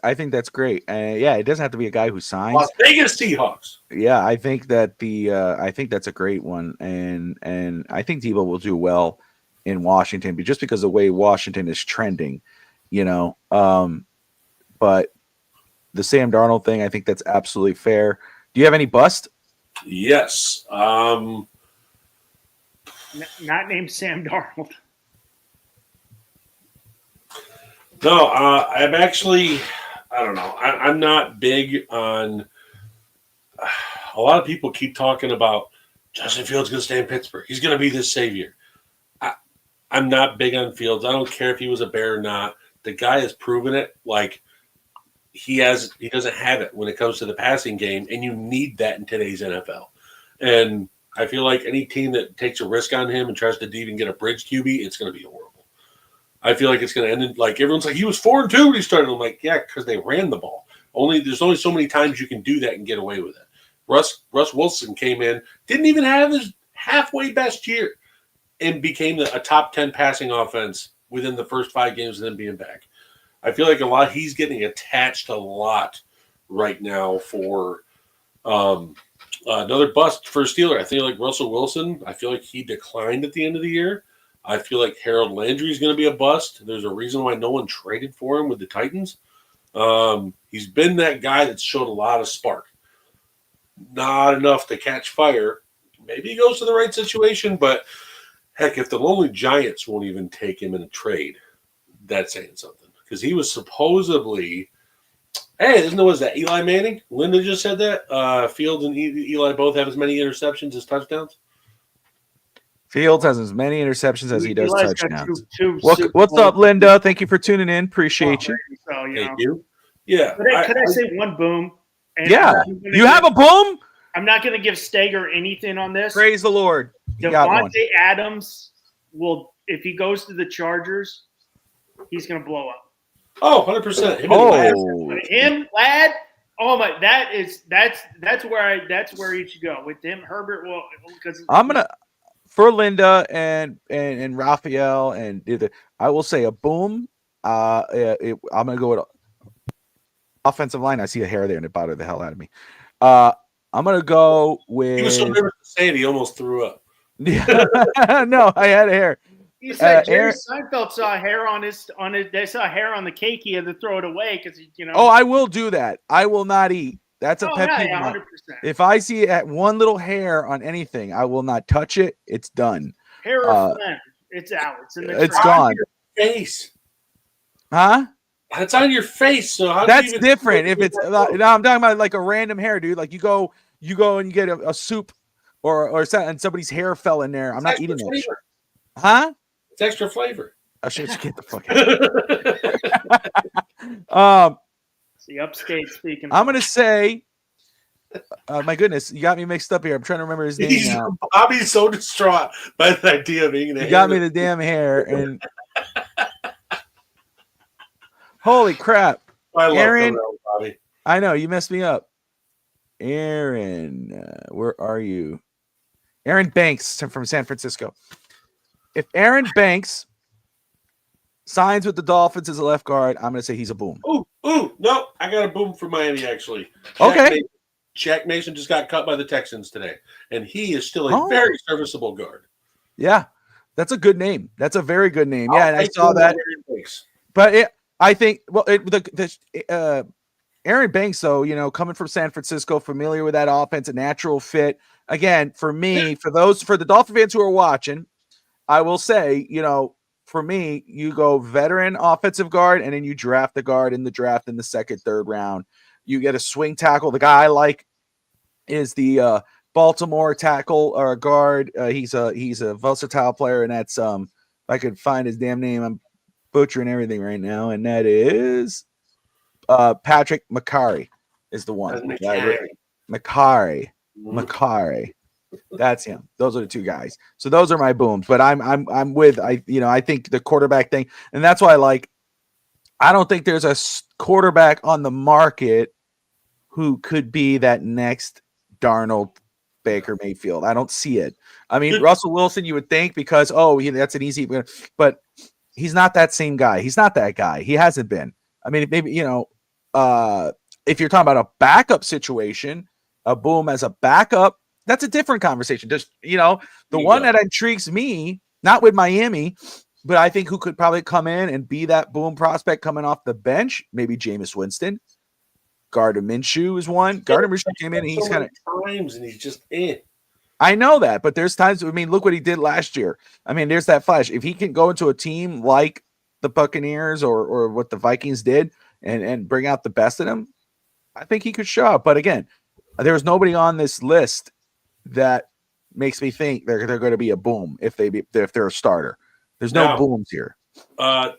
great. It doesn't have to be a guy who signs. Las Vegas Seahawks. Yeah, I think that I think that's a great one, and I think Debo will do well in Washington, but just because of the way Washington is trending, But the Sam Darnold thing, I think that's absolutely fair. Do you have any bust? Yes. Not named Sam Darnold. No, I'm actually, I don't know. I'm not big on. A lot of people keep talking about Justin Fields going to stay in Pittsburgh. He's going to be this savior. I'm not big on Fields. I don't care if he was a Bear or not. The guy has proven it. Like he doesn't have it when it comes to the passing game, and you need that in today's NFL. And I feel like any team that takes a risk on him and tries to even get a bridge QB, it's going to be horrible. I feel like it's going to end in, like, everyone's like, he was 4-2 when he started. I'm like, yeah, because they ran the ball. There's only so many times you can do that and get away with it. Russ Wilson came in, didn't even have his halfway best year, and became a top 10 passing offense within the first 5 games of them being back. I feel like he's getting attached a lot right now for another bust for a Steeler. I think like Russell Wilson, I feel like he declined at the end of the year. I feel like Harold Landry is going to be a bust. There's a reason why no one traded for him with the Titans. He's been that guy that's showed a lot of spark. Not enough to catch fire. Maybe he goes to the right situation, but heck, if the lonely Giants won't even take him in a trade, that's saying something. Because he was supposedly, hey, was that Eli Manning? Linda just said that. Fields and Eli both have as many interceptions as touchdowns. Fields has as many interceptions as he does Eli's touchdowns. What's up, Linda? Thank you for tuning in. Appreciate you. So, Thank you. Yeah. Could I say one boom? And you have a boom? I'm not going to give Stager anything on this. Praise the Lord. Devontae Adams will, if he goes to the Chargers, he's going to blow up. Oh, 100%. Him, lad. Oh my, that's where he should go with him. Herbert will, because I'm gonna for Linda and Raphael and I will say a boom. I'm gonna go with offensive line. I see a hair there and it bothered the hell out of me. I'm gonna go with. He was so nervous to say it, he almost threw up. Yeah, no, I had a hair. He said Jerry Seinfeld saw hair on his. They saw hair on the cake. He had to throw it away because Oh, I will do that. I will not eat. That's a pet peeve. 100%. If I see one little hair on anything, I will not touch it. It's done. Hair or phlegm, it's out. It's gone. Face. Huh? It's on your face. So how that's different. If it's no, I'm talking about like a random hair, dude. Like you go and you get a soup or and somebody's hair fell in there. I'm not eating that. Huh? It's extra flavor. I should just get the fuck out. See, upstate speaking. I'm gonna say, my goodness, you got me mixed up here. I'm trying to remember his name now. Bobby's so distraught by the idea of eating. You got me the damn hair, and holy crap, Aaron! Bobby. I know you messed me up. Aaron, where are you? Aaron Banks from San Francisco. If Aaron Banks signs with the Dolphins as a left guard, I'm going to say he's a boom. Ooh, no, I got a boom for Miami, actually. Jack Mason just got cut by the Texans today, and he is still a very serviceable guard. Yeah, that's a good name. That's a very good name. Yeah, and I saw that. But I think, Aaron Banks, though, coming from San Francisco, familiar with that offense, a natural fit. Again, for me, for the Dolphin fans who are watching, I will say, for me, you go veteran offensive guard, and then you draft the guard in the draft in the second, third round. You get a swing tackle. The guy I like is the Baltimore tackle or guard. He's a versatile player, and that's if I could find his damn name, I'm butchering everything right now, and that is Patrick Macari is the one. Macari. That's him. Those are the two guys. So those are my booms. But I'm with I think the quarterback thing, and that's why I don't think there's a quarterback on the market who could be that next Darnold, Baker Mayfield. I don't see it. I mean, Russell Wilson, you would think because that's an easy, but he's not that same guy. He's not that guy. He hasn't been. I mean, maybe if you're talking about a backup situation, a boom as a backup. That's a different conversation. Just, the one that intrigues me, not with Miami, but I think who could probably come in and be that boom prospect coming off the bench, maybe Jameis Winston. Gardner Minshew is one. Gardner Minshew came in and he's kind of times and he's just I know that, but there's times, look what he did last year. There's that flash. If he can go into a team like the Buccaneers or what the Vikings did and bring out the best in him, I think he could show up. But again, there's nobody on this list that makes me think they're going to be a boom if they're a starter. There's no booms here.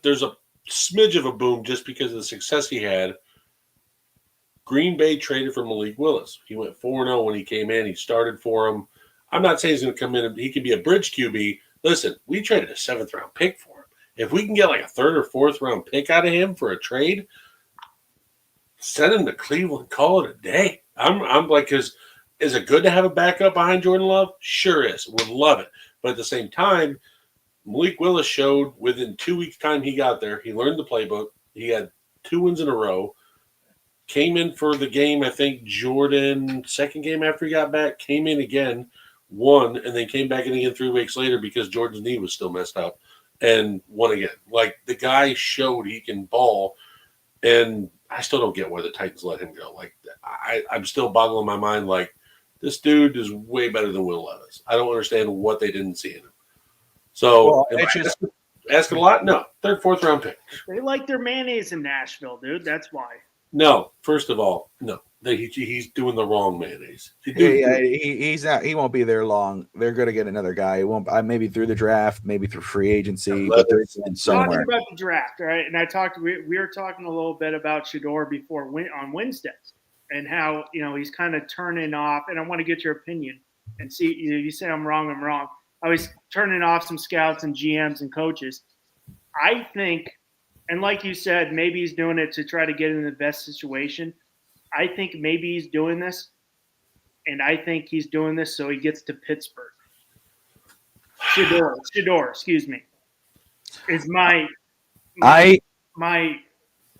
There's a smidge of a boom just because of the success he had. Green Bay traded for Malik Willis. He went 4-0 when he came in. He started for him. I'm not saying he's going to come in. He can be a bridge QB. Listen, we traded a 7th round pick for him. If we can get like a 3rd or 4th round pick out of him for a trade, send him to Cleveland. Call it a day. I'm like, because is it good to have a backup behind Jordan Love? Sure is. Would love it. But at the same time, Malik Willis showed within 2 weeks' time he got there. He learned the playbook. He had 2 wins in a row. Came in for the game, I think Jordan, second game after he got back, came in again, won, and then came back in again 3 weeks later because Jordan's knee was still messed up and won again. Like, the guy showed he can ball, and I still don't get why the Titans let him go. Like, I'm still boggling my mind. Like, this dude is way better than Will Levis. I don't understand what they didn't see in him. So, Well, it's just asking a lot? No. 3rd, 4th round pick. They like their mayonnaise in Nashville, dude. That's why. No. First of all, no. He's doing the wrong mayonnaise. he's not. He won't be there long. They're going to get another guy. It won't. Maybe through the draft, maybe through free agency, but they're in somewhere. Talking about the draft, all right? And we were talking a little bit about Shedeur before on Wednesday, and how he's kind of turning off. And I want to get your opinion and see. You say I'm wrong. I'm wrong. I was turning off some scouts and GMs and coaches. I think, and like you said, maybe he's doing it to try to get in the best situation. I think maybe he's doing this, and I think he's doing this so he gets to Pittsburgh. Shedeur, excuse me, is my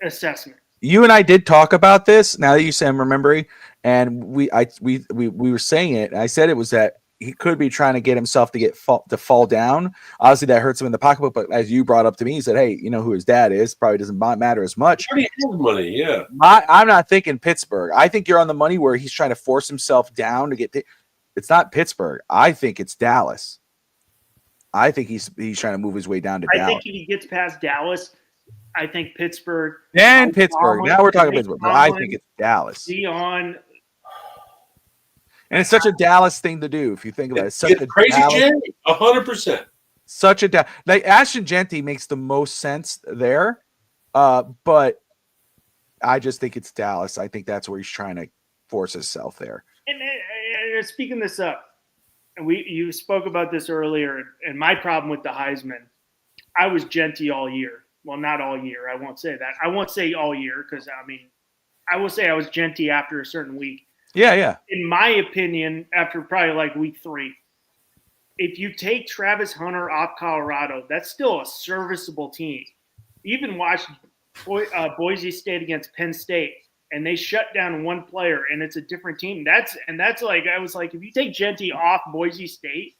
assessment. You and I did talk about this. Now that you say I'm remembering, and we were saying it. And I said it was that he could be trying to get himself to fall down. Obviously, that hurts him in the pocketbook. But as you brought up to me, he said, "Hey, you know who his dad is? Probably doesn't matter as much." He has money, yeah. I'm not thinking Pittsburgh. I think you're on the money where he's trying to force himself down to get. It's not Pittsburgh. I think it's Dallas. I think he's trying to move his way down to Dallas. I think if he gets past Dallas, I think Pittsburgh. And Pittsburgh. Now we're talking Pittsburgh, but I think it's Dallas. Dion. And it's such a Dallas thing to do if you think about it. It's such a crazy Jeanty, 100%. Such a like Ashton Jeanty makes the most sense there, but I just think it's Dallas. I think that's where he's trying to force himself there. And speaking this up, and you spoke about this earlier, and my problem with the Heisman, I was Jeanty all year. Well, not all year. I won't say that. I won't say all year because I will say I was Jeanty after a certain week. Yeah. In my opinion, after probably like week 3, if you take Travis Hunter off Colorado, that's still a serviceable team. Even watched Boise State against Penn State, and they shut down one player, and it's a different team. That's like I was like, if you take Jeanty off Boise State,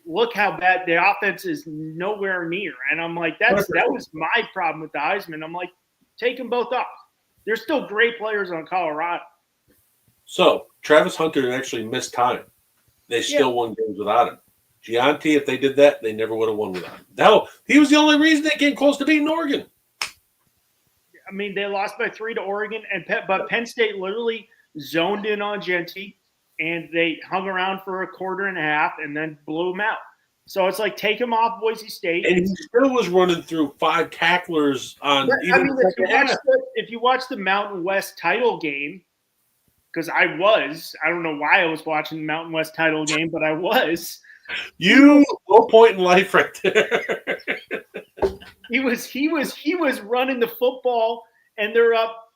look how bad the offense is nowhere near. And I'm like, that was my problem with the Heisman. I'm like, take them both off. They're still great players on Colorado. So, Travis Hunter actually missed time. They still won games without him. Gianti, if they did that, they never would have won without him. No, he was the only reason they came close to beating Oregon. I mean, they lost by 3 to Oregon, but Penn State literally zoned in on Jeanty, and they hung around for a quarter and a half and then blew him out. So it's like, take him off Boise State. And he still was running through 5 tacklers on if you watch the Mountain West title game, because I don't know why I was watching the Mountain West title game, but I was. Low point in life right there. He was running the football, and they're up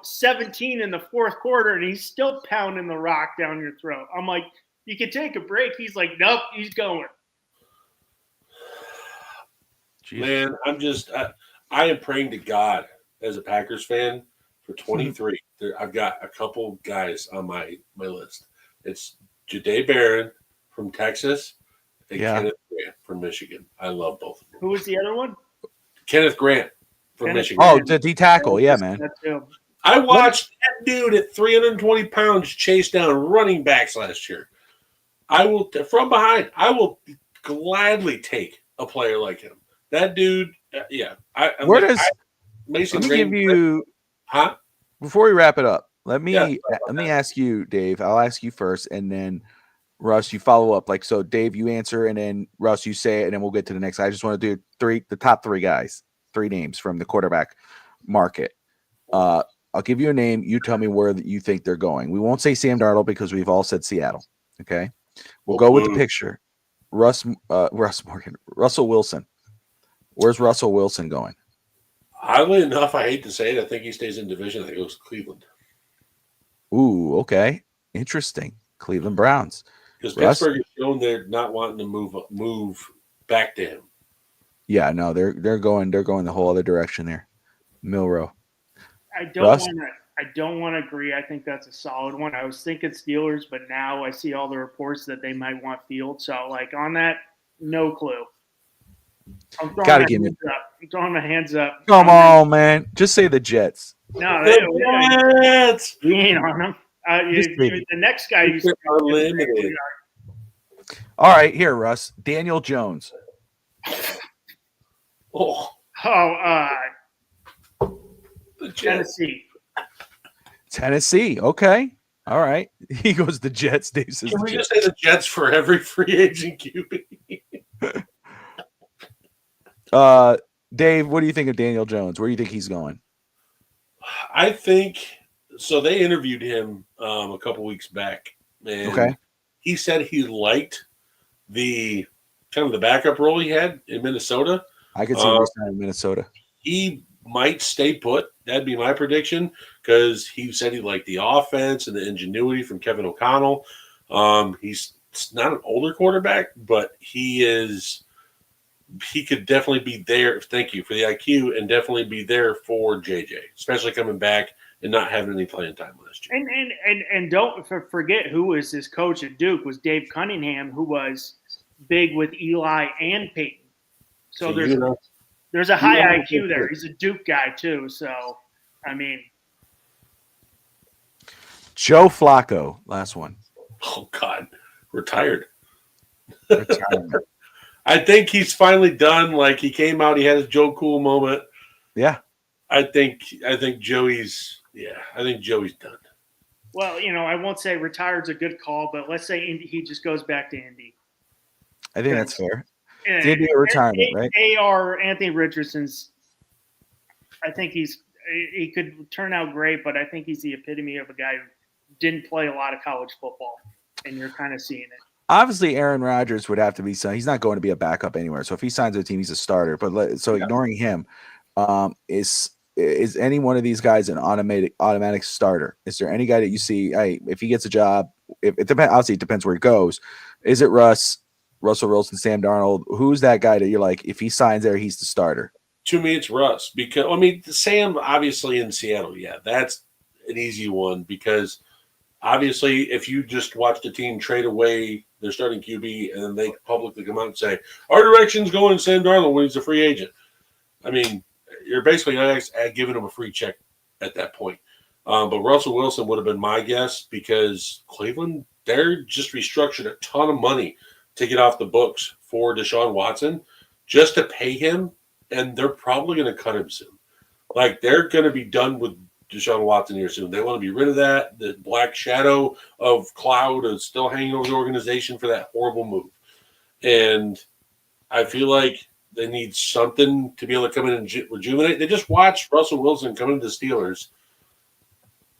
17 in the 4th quarter, and he's still pounding the rock down your throat. I'm like, you can take a break. He's like, nope, he's going. Jeez. Man, I am praying to God as a Packers fan for 23. I've got a couple guys on my list. It's Jahdae Barron from Texas and Kenneth Grant from Michigan. I love both of them. Who was the other one? Kenneth Grant from Michigan. Oh, the D tackle. Yeah, man. I watched that dude at 320 pounds chase down running backs last year. I will gladly take a player like him. That dude, Mason let me give you, huh? Before we wrap it up, let me ask you, Dave. I'll ask you first, and then Russ, you follow up. Like, so Dave, you answer, and then Russ, you say it, and then we'll get to the next. I just want to do the top 3 guys, 3 names from the quarterback market. I'll give you a name. You tell me where you think they're going. We won't say Sam Darnold because we've all said Seattle. Okay, we'll go with the picture. Russell Wilson. Where's Russell Wilson going? Oddly enough, I hate to say it, I think he stays in division. I think it goes to Cleveland. Ooh, okay. Interesting. Cleveland Browns. Because Russ? Pittsburgh has shown they're not wanting to move back to him. Yeah, no, they're going the whole other direction there. Milrow. I Russ? don't want to agree. I think that's a solid one. I was thinking Steelers, but now I see all the reports that they might want Fields. So, like, on that, no clue. I'm throwing my hands up. Come on, man. Just say the Jets. No, The Jets! we ain't on them. The next guy you are limited. All right, here, Russ. Daniel Jones. Oh, the Jets. Tennessee. Okay. All right. He goes the Jets. Dave says Can we just say the Jets for every free agent QB? Dave, what do you think of Daniel Jones? Where do you think he's going? I think so. They interviewed him a couple weeks back, and he said he liked the kind of the backup role he had in Minnesota. I could see him in Minnesota. He might stay put. That'd be my prediction because he said he liked the offense and the ingenuity from Kevin O'Connell. He's not an older quarterback, but he could definitely be there. Thank you for the IQ, and definitely be there for JJ, especially coming back and not having any playing time last year. And don't forget who was his coach at Duke was Dave Cunningham, who was big with Eli and Peyton. So there's a high IQ there. He's a Duke guy too. So I mean, Joe Flacco, last one. Oh God, retired. I think he's finally done. Like he came out, he had his Joe Cool moment. Yeah. I think Joey's done. Well, I won't say retired's a good call, but let's say he just goes back to Indy. I think that's fair. It's Indy retirement, right? Anthony Richardson's. I think he could turn out great, but I think he's the epitome of a guy who didn't play a lot of college football, and you're kind of seeing it. Obviously, Aaron Rodgers would have to be signed. He's not going to be a backup anywhere. So if he signs with a team, he's a starter. But ignoring him, is any one of these guys an automatic starter? Is there any guy that you see? Hey, if he gets a job, it depends. Obviously, it depends where he goes. Is it Russell Wilson, Sam Darnold? Who's that guy that you're like, if he signs there, he's the starter? To me, it's Russ because Sam obviously in Seattle. Yeah, that's an easy one because obviously, if you just watch the team trade away their starting QB and then they publicly come out and say, our direction's going Sam Darnold when he's a free agent. I mean, you're basically giving him a free check at that point. But Russell Wilson would have been my guess because Cleveland, they're just restructured a ton of money to get off the books for Deshaun Watson just to pay him, and they're probably going to cut him soon. Like, they're going to be done with Deshaun Watson here soon. They want to be rid of that. The black shadow of cloud is still hanging over the organization for that horrible move. And I feel like they need something to be able to come in and rejuvenate. They just watched Russell Wilson come into the Steelers,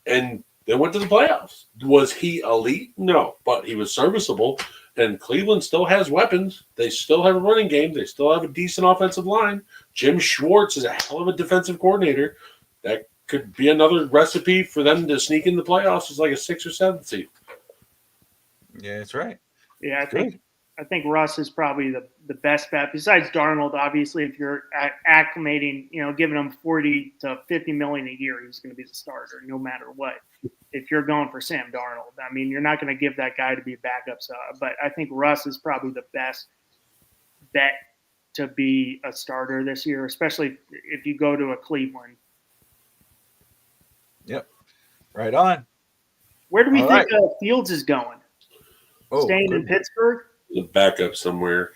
and they went to the playoffs. Was he elite? No, but he was serviceable. And Cleveland still has weapons. They still have a running game. They still have a decent offensive line. Jim Schwartz is a hell of a defensive coordinator. That could be another recipe for them to sneak in the playoffs. It's like a 6th or 7th seed. Yeah, that's right. Yeah, I think Russ is probably the best bet besides Darnold. Obviously, if you're acclimating, giving him $40 to $50 million a year, he's going to be the starter no matter what. If you're going for Sam Darnold, I mean, you're not going to give that guy to be a backup. So, but I think Russ is probably the best bet to be a starter this year, especially if you go to a Cleveland. Yep. Right on. Where do we think Fields is going? Staying in Pittsburgh? The backup somewhere.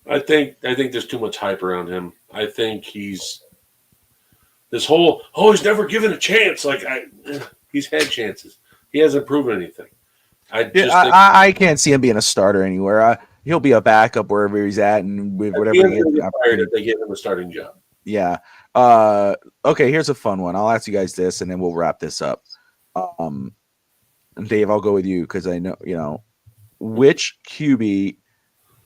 I think there's too much hype around him. I think he's this whole he's never given a chance. Like he's had chances. He hasn't proven anything. I can't see him being a starter anywhere. He'll be a backup wherever he's at, and with whatever he gets. If they give him a starting job. Yeah. Okay. Here's a fun one. I'll ask you guys this, and then we'll wrap this up. Dave, I'll go with you because I know which QB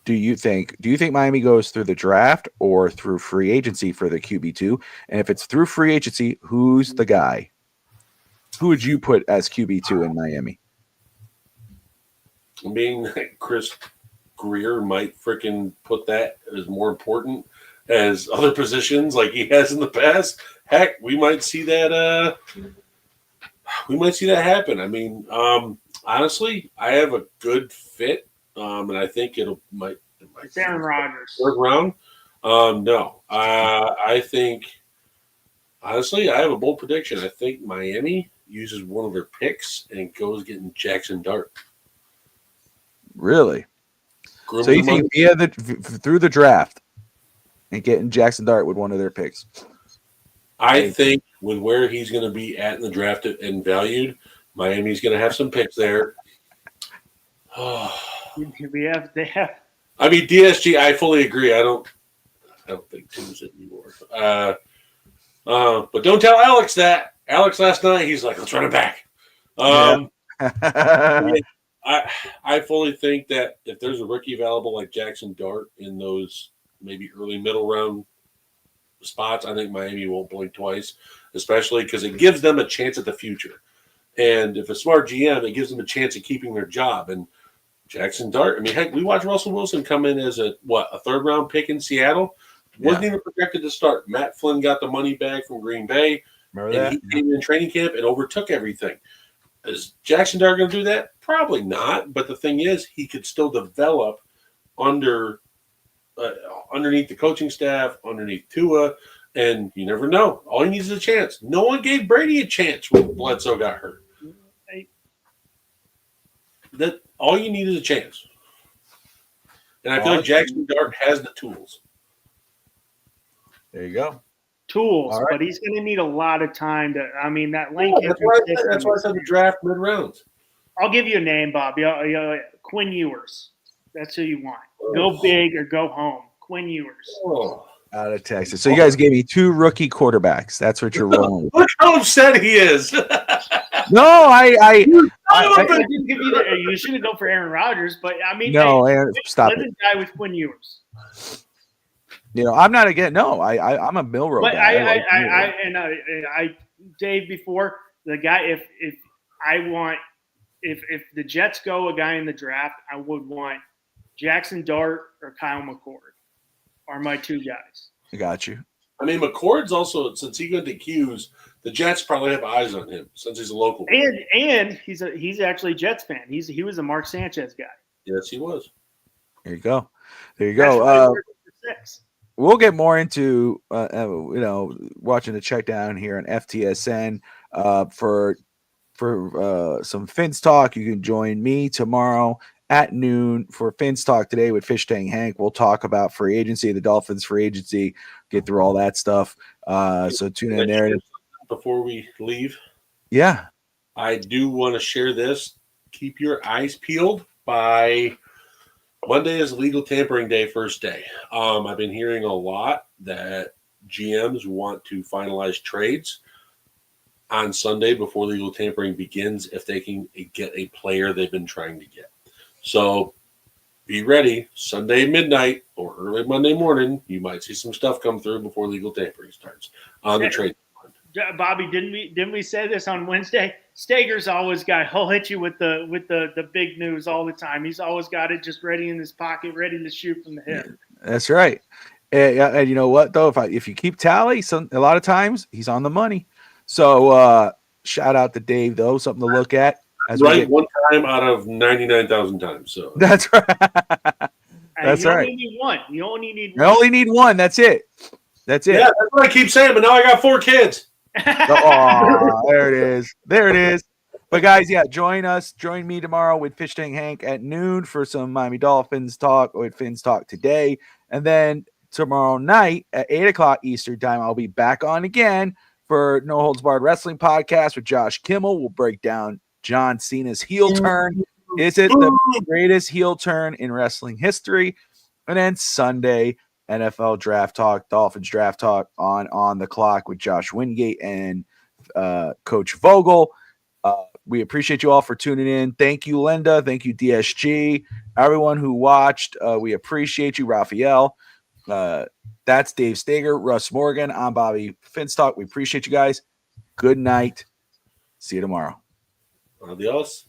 do you think Miami goes through the draft or through free agency for the QB2? And if it's through free agency, who's the guy? Who would you put as QB2 in Miami? I mean, Chris Greer might freaking put that as more important as other positions like he has in the past. Heck, we might see that happen. I mean, honestly, I have a good fit, and I think It's Aaron Rodgers. Third round. No, I think honestly, I have a bold prediction. I think Miami uses one of their picks and goes getting Jackson Dart. Really? So you think through the draft and getting Jackson Dart with one of their picks? I think with where he's going to be at in the draft and valued, Miami's going to have some picks there. They have. I mean, DSG. I fully agree. I don't think two's anymore. But don't tell Alex that. Alex last night he's like, let's run it back. I fully think that if there's a rookie available like Jackson Dart in those maybe early middle round spots, I think Miami won't blink twice, especially because it gives them a chance at the future. And if a smart GM, it gives them a chance of keeping their job. And Jackson Dart, I mean, heck, we watched Russell Wilson come in as a third round pick in Seattle. Wasn't even projected to start. Matt Flynn got the money back from Green Bay. Remember that? He came in training camp and overtook everything. Is Jackson Dart going to do that? Probably not. But the thing is, he could still develop underneath the coaching staff, underneath Tua, and you never know. All he needs is a chance. No one gave Brady a chance when Bledsoe got hurt. That all you need is a chance. And I feel like Jackson Dart has the tools. There you go. Tools, right. but he's going to need a lot of time to. I mean, that lane. That's why I said the draft mid rounds. I'll give you a name, Bob. Quinn Ewers. That's who you want. Go big or go home. Quinn Ewers. Out of Texas. So you guys gave me 2 rookie quarterbacks. That's what you're rolling with. Look how upset he is. No, I didn't give you that. You shouldn't go for Aaron Rodgers, but I mean, no, stop let it. this guy with Quinn Ewers. You know, I'm not again. No, I'm a Milrow But guy. I Dave, before the guy, if the Jets go a guy in the draft, I would want Jackson Dart or Kyle McCord are my 2 guys. I got you. I mean, McCord's also, since he got the Qs, the Jets probably have eyes on him since he's a local. And he's actually a Jets fan. He was a Mark Sanchez guy. Yes, he was. There you go. There you go. We'll get more into watching the check down here on FTSN for some Fins talk. You can join me tomorrow at noon for Fins talk today with Fish Tank Hank. We'll talk about free agency, the Dolphins free agency, get through all that stuff. So tune in there. Before we leave, yeah, I do want to share this. Keep your eyes peeled. By Monday is legal tampering day, first day. I've been hearing a lot that GMs want to finalize trades on Sunday before legal tampering begins if they can get a player they've been trying to get. So be ready. Sunday midnight or early Monday morning, you might see some stuff come through before legal tampering starts on the trade. Bobby, didn't we say this on Wednesday? Steger's always he'll hit you with the big news all the time. He's always got it just ready in his pocket, ready to shoot from the hip. That's right. And you know what though, if you keep tally, a lot of times he's on the money. So shout out to Dave though, something to look at. One time out of 99,000 times. So that's right. That's right. You only need one. That's it. Yeah, that's what I keep saying. But now I got 4 kids. Oh, there it is. But guys, join me tomorrow with Fish Tank Hank at noon for some Miami Dolphins talk with Fins talk today. And then tomorrow night at 8:00 Eastern time, I'll be back on again for No Holds Barred Wrestling Podcast with Josh Kimmel. We'll break down John Cena's heel turn. Is it the greatest heel turn in wrestling history? And then Sunday, NFL Draft Talk, Dolphins Draft Talk on the clock with Josh Wingate and Coach Vogel. We appreciate you all for tuning in. Thank you, Linda. Thank you, DSG. Everyone who watched, we appreciate you, Raphael. That's Dave Stager, Russ Morgan. I'm Bobby Finstock. We appreciate you guys. Good night. See you tomorrow. Adios.